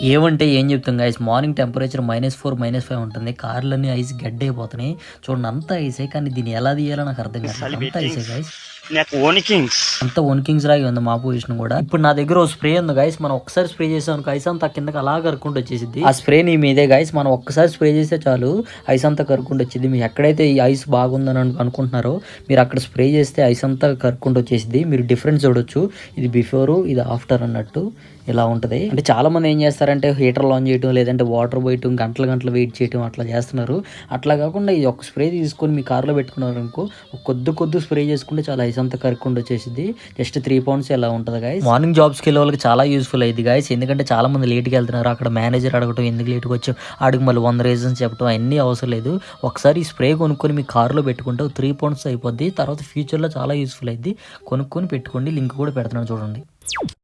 ఏమంటే ఏం చెప్తాం గైస్, మార్నింగ్ టెంపరేచర్ -4 -5 ఉంటుంది. కార్లన్నీ ఐస్ గడ్డైపోతున్నాయి. చూడండి అంతా ఐసే, కానీ దీన్ని ఎలా తీయాలో నాకు అర్థం కాదు. అంతా ఐసే గైస్, అంత వణికింగ్స్ లాగే ఉంది మా పొజిషన్ కూడా. ఇప్పుడు నా దగ్గర ఓ స్ప్రే ఉంది గైస్, మనం ఒక్కసారి స్ప్రే చేసాం ఐస్ అంతా కిందకి అలా కరుక్కుంటూ వచ్చేసింది. ఆ స్ప్రే నీ మీదే గైస్, మనం ఒక్కసారి స్ప్రే చేస్తే చాలు ఐస్ అంతా కరుక్కుంటూ వచ్చింది. మీరు ఎక్కడైతే ఈ ఐస్ బాగుందని అనుకుంటున్నారో మీరు అక్కడ స్ప్రే చేస్తే ఐస్ అంతా కరుక్కుంటూ వచ్చేసింది. మీరు డిఫరెన్స్ చూడొచ్చు, ఇది బిఫోర్ ఇది ఆఫ్టర్ అన్నట్టు ఇలా ఉంటుంది. అంటే చాలా మంది ఏం చేస్తారంటే హీటర్ ఆన్ చేయడం, లేదంటే వాటర్ పోయటం, గంటలు వెయిట్ చేయడం అట్లా చేస్తున్నారు. అట్లా కాకుండా ఈ ఒక స్ప్రే తీసుకొని మీ కార్లో పెట్టుకున్నారు అనుకో, కొద్ది స్ప్రే చేసుకుంటే చాలా ఐస్ అంతా కరుక్కుంటూ వచ్చేసింది. జస్ట్ 3 pounds ఇలా ఉంటుంది గైస్. మార్నింగ్ జాబ్స్కి వెళ్ళే వాళ్ళకి చాలా యూస్ఫుల్ అయ్యింది గైస్, ఎందుకంటే చాలా మంది లేట్కి వెళ్తున్నారు. అక్కడ మేనేజర్ అడగటం ఎందుకు లేట్కి వచ్చావు, ఆడికి మళ్ళీ 100 రీజన్స్ చెప్పడం అన్నీ అవసరం లేదు. ఒకసారి ఈ స్ప్రే కొనుక్కొని మీ కార్లో పెట్టుకుంటే 3 pounds అయిపోద్ది. తర్వాత ఫ్యూచర్లో చాలా యూస్ఫుల్ అయింది. కొనుక్కొని పెట్టుకోండి, లింక్ కూడా పెడుతున్నాను చూడండి.